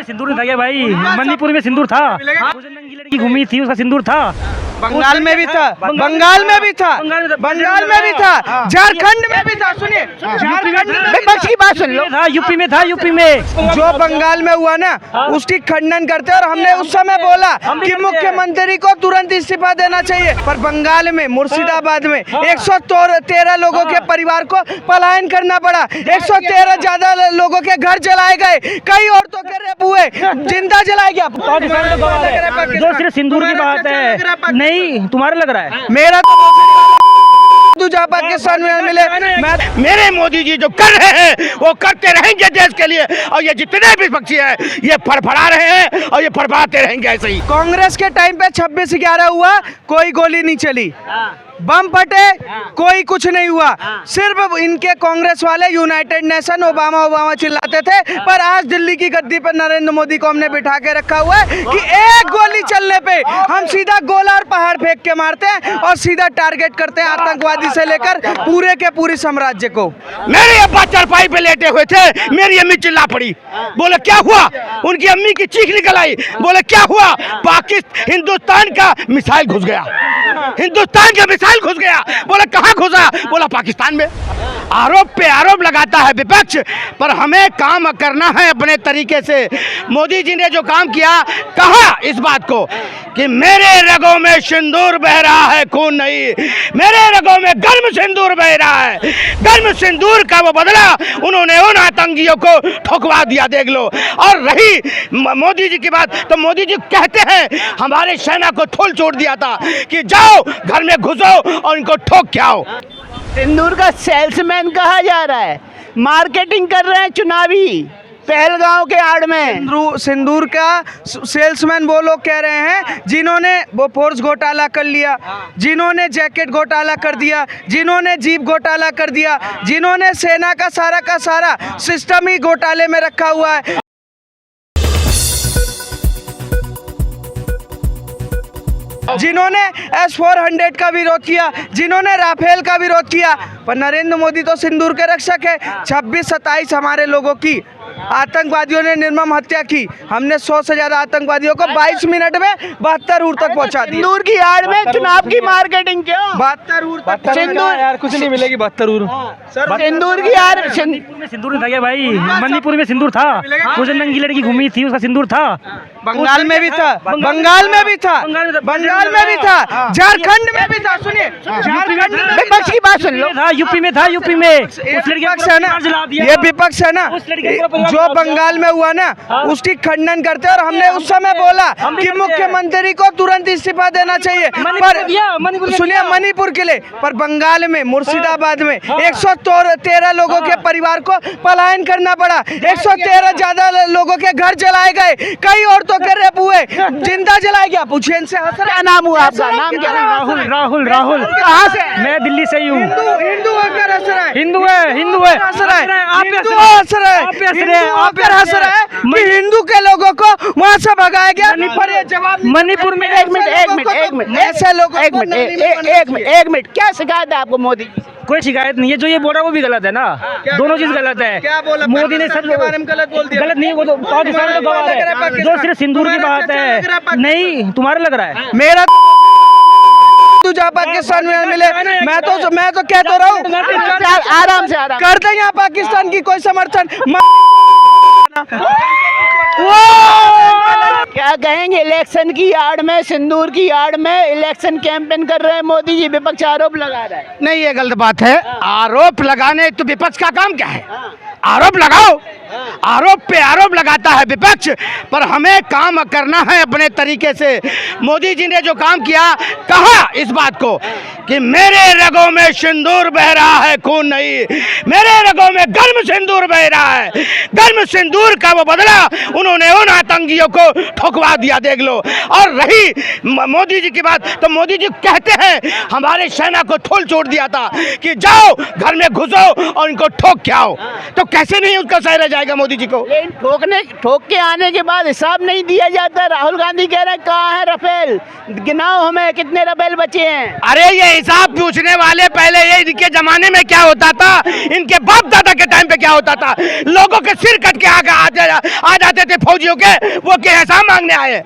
सिंदूर था क्या भाई? मणिपुर में सिंदूर था। नंगी लड़की घूमी थी, उसका सिंदूर था। बंगाल में भी था, बंगाल में भी था, बंगाल में भी था, झारखंड में भी था। सुनिए, झारखंड में विपक्ष की बात सुन लो। यूपी में था, यूपी में जो बंगाल में हुआ ना उसकी खंडन करते हैं। और हमने उस समय बोला कि मुख्यमंत्री को तुरंत इस्तीफा देना चाहिए। पर बंगाल में मुर्शिदाबाद में 113 लोगों के परिवार को पलायन करना पड़ा। 113 ज्यादा लोगों के घर जलाए गए, कई औरतों के रेप हुए, जिंदा जलाया गया। जो सिर्फ सिंदूर की बात है, नहीं तुम्हारा लग रहा है। मेरा तो जहाँ पाकिस्तान में मिले। मेरे मोदी जी जो कर रहे हैं वो करते रहेंगे देश के लिए। और ये जितने भी पक्षी हैं ये फड़फड़ा रहे हैं और ये फड़फड़ाते रहेंगे ऐसे ही। कांग्रेस के टाइम पे 26/11 हुआ, कोई गोली नहीं चली, बम फटे, कोई कुछ नहीं हुआ। सिर्फ इनके कांग्रेस वाले यूनाइटेड नेशन ओबामा चिल्लाते थे। पर आज दिल्ली की गद्दी पर नरेंद्र मोदी को हमने बिठा के रखा हुआ है कि एक गोली चलने पे हम सीधा गोला और पहाड़ फेंक के मारते हैं और सीधा टारगेट करते हैं आतंकवादी से लेकर पूरे के पूरी साम्राज्य को। मेरे अब्बा चरपाई पे लेटे हुए थे, मेरी अम्मी चिल्ला पड़ी, बोले क्या हुआ? उनकी अम्मी की चीख निकल आई, बोले क्या हुआ? हिंदुस्तान का मिसाइल घुस गया, हिंदुस्तान का मिसाइल घुस गया। बोला कहाँ घुसा? बोला पाकिस्तान में। आरोप पे आरोप लगाता है विपक्ष, पर हमें काम करना है अपने तरीके से। मोदी जी ने जो काम किया, कहा इस बात को कि मेरे रगों में सिंदूर बह रहा है, खून नहीं, मेरे रगों में गर्म सिंदूर बह रहा है। गर्म सिंदूर का वो बदला उन्होंने उन आतंकियों को ठुकवा दिया, देख लो। और रही मोदी जी की बात, तो मोदी जी कहते हैं हमारे सेना को थोल छोड़ दिया था कि जाओ घर में घुसो और इनको ठोक के आओ। सिंदूर का सेल्समैन कहा जा रहा है, मार्केटिंग कर रहे हैं चुनावी पहलगांव के आड़ में। सिंदूर का सेल्समैन वो लोग कह रहे हैं जिन्होंने वो फोर्स घोटाला कर लिया, जिन्होंने जैकेट घोटाला कर दिया, जिन्होंने जीप घोटाला कर दिया, जिन्होंने सेना का सारा सिस्टम ही घोटाले में रखा हुआ है। जिन्होंने S-400 का विरोध किया, जिन्होंने राफेल का विरोध किया। पर नरेंद्र मोदी तो सिंदूर के रक्षक है। 26-27 हमारे लोगों की आतंकवादियों ने निर्मम हत्या की। हमने 100 से ज्यादा आतंकवादियों को 22 मिनट में 72 उर तक पहुंचा दिया। सिंदूर की आड़ में चुनाव की मार्केटिंग क्यों? 72 उर तक सिंदूर यार कुछ नहीं मिलेगी। 72 उर सिंदूर की आड़ में सिंदूर था क्या भाई? मणिपुर में सिंदूर था। कुछ नंगी लड़की घूमी थी, उसका सिंदूर था। बंगाल में भी था, बंगाल में भी था, बंगाल में भी था, झारखंड में भी था। सुनिए, झारखंड में विपक्ष की बात सुन लो। यूपी में था, यूपी में विपक्ष है ना, ये विपक्ष है ना। जो बंगाल में हुआ ना उसकी खंडन करते हैं। और हमने उस समय बोला कि मुख्यमंत्री को तुरंत इस्तीफा देना चाहिए। पर सुनिए, मणिपुर के लिए, पर बंगाल में मुर्शिदाबाद में 113 लोगों के परिवार को पलायन करना पड़ा। 113 ज्यादा लोगों के घर जलाए गए, कई औरतों के रेप हुए, जिंदा जलाया गया। पूछिए इनसे। क्या नाम हुआ आपका? नाम क्या? राहुल। कहाँ से? मैं दिल्ली से ही हूँ। हिंदू होकर हंस रहा है, हिंदू है हिंदू हंस रहा है, कि हिंदू के लोगों को वहाँ से भगाया गया। पर ये जवाब मणिपुर में एक मिनट ऐसे लोगों एक मिनट क्या शिकायत है आपको मोदी जी? कोई शिकायत नहीं है। जो ये बोल रहा है वो भी गलत है ना, दोनों चीज गलत है। क्या बोला मोदी ने सब के बारे में गलत बोल दिया? गलत नहीं, वो तो पाकिस्तान तो गवाह है। जो सिर्फ सिंदूर की बात है, नहीं तुम्हारा लग रहा है। मेरा जहाँ पाकिस्तान में मिले। मैं तो कह तो रहा हूँ आराम से कर दे यहाँ पाकिस्तान की कोई समर्थन। क्या कहेंगे? इलेक्शन की आड़ में, सिंदूर की आड़ में इलेक्शन कैंपेन कर रहे हैं मोदी जी, विपक्ष आरोप लगा रहा है। नहीं, ये गलत बात है। आरोप लगाने तो विपक्ष का काम क्या है? आरोप लगाओ। आरोप पे आरोप लगाता है विपक्ष, पर हमें काम करना है अपने तरीके से। मोदी जी ने जो काम किया, कहा इस बात को कि मेरे रगों में सिंदूर बह रहा है, खून नहीं, मेरे रगों में गर्म सिंदूर बह रहा है। गर्म सिंदूर का वो बदला उन्होंने उन आतंकियों को ठुकवा दिया, देख लो। और रही मोदी जी की बात, तो मोदी जी कहते हैं हमारे सेना को थोल छोड़ दिया था कि जाओ घर में घुसो और इनको ठोक के आओ। तो कैसे नहीं उसका सह रह जाएगा मोदी मोदी जी को। लेकिन ठोक के आने के बाद हिसाब नहीं दिया जाता। राहुल गांधी कह रहे हैं कहाँ है राफेल, गिनाओ हमें कितने राफेल बचे हैं। अरे ये हिसाब पूछने वाले पहले ये इनके जमाने में क्या होता था, इनके बाप दादा के टाइम पे क्या होता था, लोगों के सिर कट के आ जाते थे फौजियों के, वो के हिसाब मांगने आए।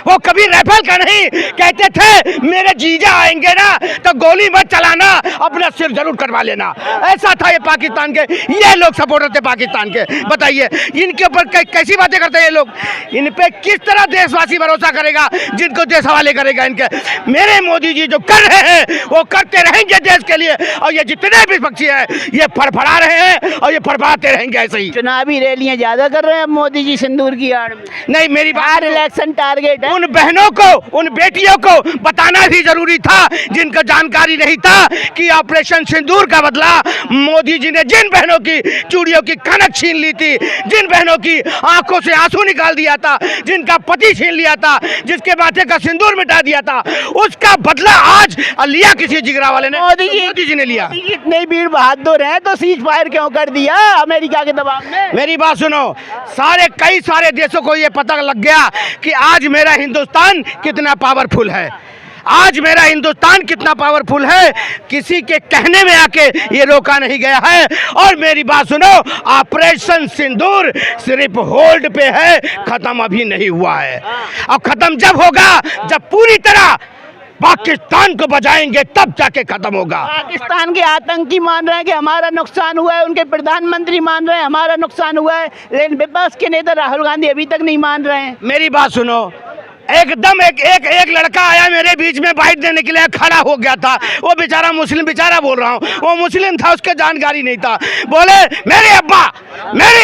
वो कभी राफेल का नहीं कहते थे, मेरे जीजा आएंगे ना तो गोली मत चलाना, अपना सिर जरूर कटवा लेना। ऐसा था ये पाकिस्तान के, ये लोग सपोर्टर थे पाकिस्तान के। बताइए इनके ऊपर कैसी बातें करते हैं ये लोग, इन पे किस तरह देशवासी भरोसा करेगा, जिनको देश हवाले करेगा इनके। मेरे मोदी जी जो कर रहे हैं वो करते रहेंगे देश के लिए, और ये जितने भी पक्षी हैं ये फड़फड़ा रहे हैं और ये फड़फड़ाते रहेंगे ऐसे ही। चुनावी रैलियां ज्यादा कर रहे हैं मोदी जी सिंदूर की आड़ में। नहीं, मेरी बात, इलेक्शन टारगेट है। उन बहनों को, उन बेटियों को बताना भी जरूरी था जिनको जानकारी नहीं था कि ऑपरेशन सिंदूर का बदला मोदी जी ने जिन बहनों की चूड़ियों की कनक छीन ली थी, जिन बहनों की आंखों से आंसू निकाल दिया था, जिनका पति छीन लिया था, जिसके माथे का सिंदूर मिटा दिया था, उसका बदला आज लिया किसी जिगरा वाले ने, मोदी जी ने लिया। इतने भीड़ बहादुर हैं तो सीज फायर क्यों कर दिया अमेरिका के दबाव में? मेरी बात सुनो, कई सारे देशों को ये पता लग गया कि आज मेरा हिंदुस्तान कितना पावरफुल है, आज मेरा हिंदुस्तान कितना पावरफुल है, किसी के कहने में आके ये रोका नहीं गया है। और मेरी बात सुनो, ऑपरेशन सिंदूर सिर्फ होल्ड पे है, खत्म अभी नहीं हुआ है। और खत्म जब होगा, जब पूरी तरह पाकिस्तान को बचाएंगे, तब जाके खत्म होगा। पाकिस्तान के आतंकी मान रहे हैं कि हमारा नुकसान हुआ है, उनके प्रधानमंत्री मान रहे हैं हमारा नुकसान हुआ है, लेकिन विपक्ष के नेता राहुल गांधी अभी तक नहीं मान रहे हैं। मेरी बात सुनो, एकदम एक लड़का आया मेरे बीच में, बाइट देने के लिए खड़ा हो गया था, वो बेचारा मुस्लिम, बेचारा बोल रहा हूँ, वो मुस्लिम था, उसके जानकारी नहीं था। बोले मेरे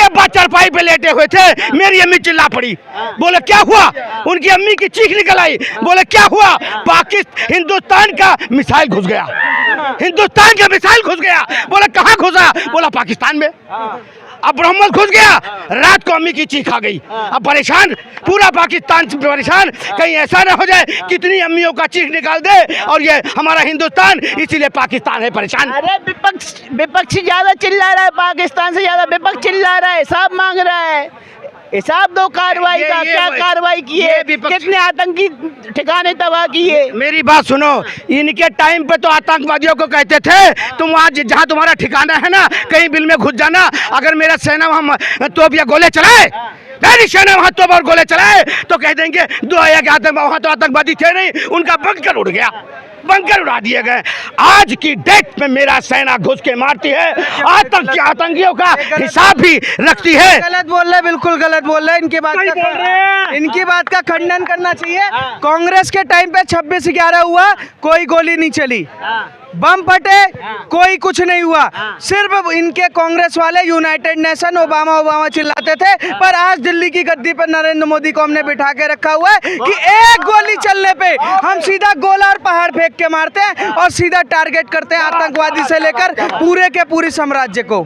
अब्बा चारपाई पे लेटे हुए थे, मेरी अम्मी चिल्ला पड़ी। बोले क्या हुआ, उनकी अम्मी की चीख निकल आई। बोले क्या हुआ, हिंदुस्तान का मिसाइल घुस गया, हिंदुस्तान का मिसाइल घुस गया। बोला कहाँ घुसा, बोला पाकिस्तान में। अब ब्रह्मोस घुस गया, रात को अम्मी की चीख आ गई। अब परेशान, पूरा पाकिस्तान परेशान, कहीं ऐसा ना हो जाए कितनी अम्मियों का चीख निकाल दे और ये हमारा हिंदुस्तान, इसीलिए पाकिस्तान है परेशान। अरे विपक्ष ज्यादा चिल्ला रहा है, पाकिस्तान से ज्यादा विपक्ष चिल्ला रहा है, हिसाब मांग रहा है। हिसाब दो कार्रवाई का, क्या कार्रवाई की है, कितने आतंकी ठिकाने तबाह किए। मेरी बात सुनो, इनके टाइम पे तो आतंकवादियों को कहते थे तुम आज जहाँ तुम्हारा ठिकाना है ना, कहीं बिल में घुस जाना। अगर मेरा सेना वहाँ तोप या गोले चलाए, मेरी सेना वहाँ तोप और गोले चलाए, तो कह देंगे दो आया कि वहाँ तो आतंकवादी थे नहीं, उनका बंकर उड़ गया, बंकर उड़ा दिए गए। आज की डेट में मेरा सेना घुस के मारती है, आतंकियों का हिसाब भी रखती है। गलत बोल रहे, बिल्कुल गलत बोल रहे हैं। इनकी बात का खंडन करना चाहिए। कांग्रेस के टाइम पे 26/11 हुआ, कोई गोली नहीं चली, बम फटे, कोई कुछ नहीं हुआ। सिर्फ इनके कांग्रेस वाले यूनाइटेड नेशन ओबामा चिल्लाते थे, पर आज दिल्ली की गद्दी पर नरेंद्र मोदी को हमने बिठा के रखा हुआ है कि एक गोली चलने पे हम सीधा गोला और पहाड़ फेंक के मारते हैं और सीधा टारगेट करते हैं आतंकवादी से लेकर पूरे के पूरी साम्राज्य को।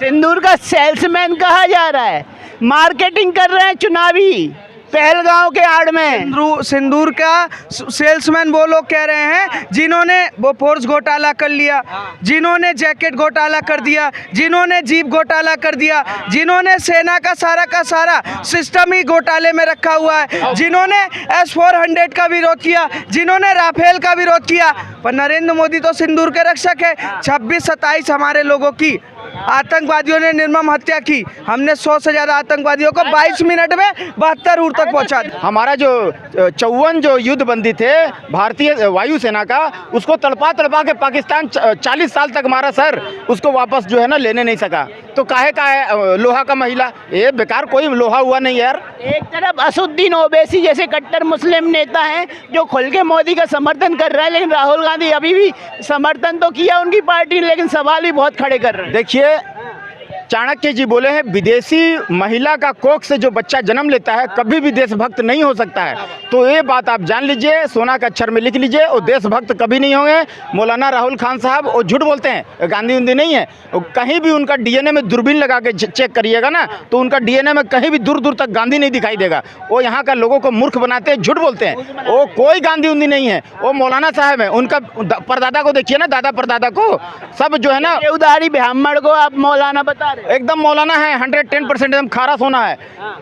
सिंदूर का सेल्समैन कहा जा रहा है, मार्केटिंग कर रहे हैं चुनावी, पहलगांव के आड़ में। सिंदूर का सेल्समैन वो लोग कह रहे हैं जिन्होंने वो फोर्स घोटाला कर लिया, जिन्होंने जैकेट घोटाला कर दिया, जिन्होंने जीप घोटाला कर दिया, जिन्होंने सेना का सारा सिस्टम ही घोटाले में रखा हुआ है, जिन्होंने S-400 का विरोध किया, जिन्होंने राफेल का विरोध किया। पर नरेंद्र मोदी तो सिंदूर के रक्षक है। 26-27 हमारे लोगों की आतंकवादियों ने निर्मम हत्या की। हमने 100 से ज्यादा आतंकवादियों को 22 मिनट में 72 उड़ तक पहुंचा दिया। हमारा जो 54 जो युद्ध बंदी थे भारतीय वायुसेना का, उसको तड़पा के पाकिस्तान 40 साल तक मारा सर, उसको वापस जो है ना लेने नहीं सका। तो काहे का है लोहा का महिला, ये बेकार कोई लोहा हुआ नहीं यार। एक तरफ असुद्दीन ओवैसी जैसे कट्टर मुस्लिम नेता हैं जो खुल के मोदी का समर्थन कर रहे हैं, लेकिन राहुल गांधी अभी भी समर्थन तो किया उनकी पार्टी ने, लेकिन सवाल भी बहुत खड़े कर रहे हैं। देखिए चाणक्य जी बोले हैं, विदेशी महिला का कोख से जो बच्चा जन्म लेता है कभी भी देशभक्त नहीं हो सकता है। तो ये बात आप जान लीजिए, सोना के अक्षर में लिख लीजिए, वो देशभक्त कभी नहीं होंगे। मौलाना राहुल खान साहब वो झूठ बोलते हैं, गांधी उंधी नहीं है। कहीं भी उनका डीएनए में दूरबीन लगा के चेक करिएगा ना, तो उनका डीएनए में कहीं भी दूर दूर तक गांधी नहीं दिखाई देगा। वो यहाँ का लोगों को मूर्ख बनाते हैं, झूठ बोलते हैं। वो कोई गांधी उंधी नहीं है, वो मौलाना साहब है। उनका परदादा को देखिए ना, दादा परदादा को, सब जो है ना उदारी ब्राह्मण को आप मौलाना बता रहे। एकदम मौलाना है, 110% एकदम खारा सोना है,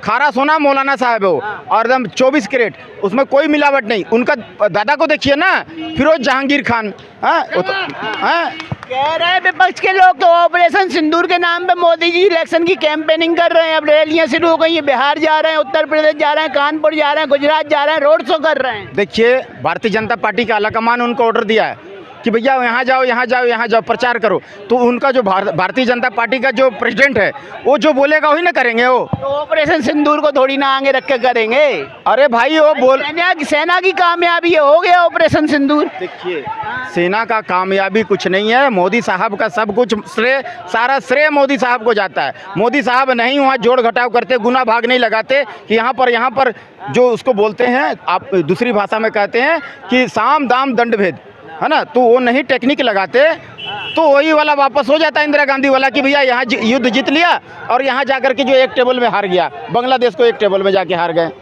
खारा सोना मौलाना साहब है वो, और एकदम 24 कैरेट, उसमें कोई मिलावट नहीं। उनका दादा को देखिए ना, फिरोज जहांगीर खान, कह रहे हैं विपक्ष के लोग तो ऑपरेशन सिंदूर के नाम पे मोदी जी इलेक्शन की कैंपेनिंग कर रहे हैं। अब रैलियां शुरू हो गई हैं, बिहार जा रहे हैं, उत्तर प्रदेश जा रहे हैं, कानपुर जा रहे हैं, गुजरात जा रहे हैं, रोड शो कर रहे हैं। देखिए, भारतीय जनता पार्टी का आलाकमान उनको ऑर्डर दिया है कि भैया यहाँ जाओ, यहाँ जाओ, यहाँ जाओ, प्रचार करो। तो उनका जो भारतीय जनता पार्टी का जो प्रेसिडेंट है, वो जो बोलेगा वही ना करेंगे वो। तो ऑपरेशन सिंदूर को थोड़ी ना आगे रख के करेंगे। अरे भाई वो बोल, सेना की कामयाबी हो गया ऑपरेशन सिंदूर। देखिए, सेना का कामयाबी कुछ नहीं है, मोदी साहब का सब कुछ श्रेय, सारा श्रेय मोदी साहब को जाता है। मोदी साहब नहीं वहाँ जोड़ घटाव करते, गुना भाग नहीं लगाते कि यहाँ पर जो उसको बोलते हैं, आप दूसरी भाषा में कहते हैं कि साम दाम दंड भेद, है ना, तो वो नहीं टेक्निक लगाते, तो वही वाला वापस हो जाता है इंदिरा गांधी वाला कि भैया यहाँ युद्ध जीत लिया और यहाँ जाकर के जो एक टेबल में हार गया, बांग्लादेश को एक टेबल में जाके हार गए।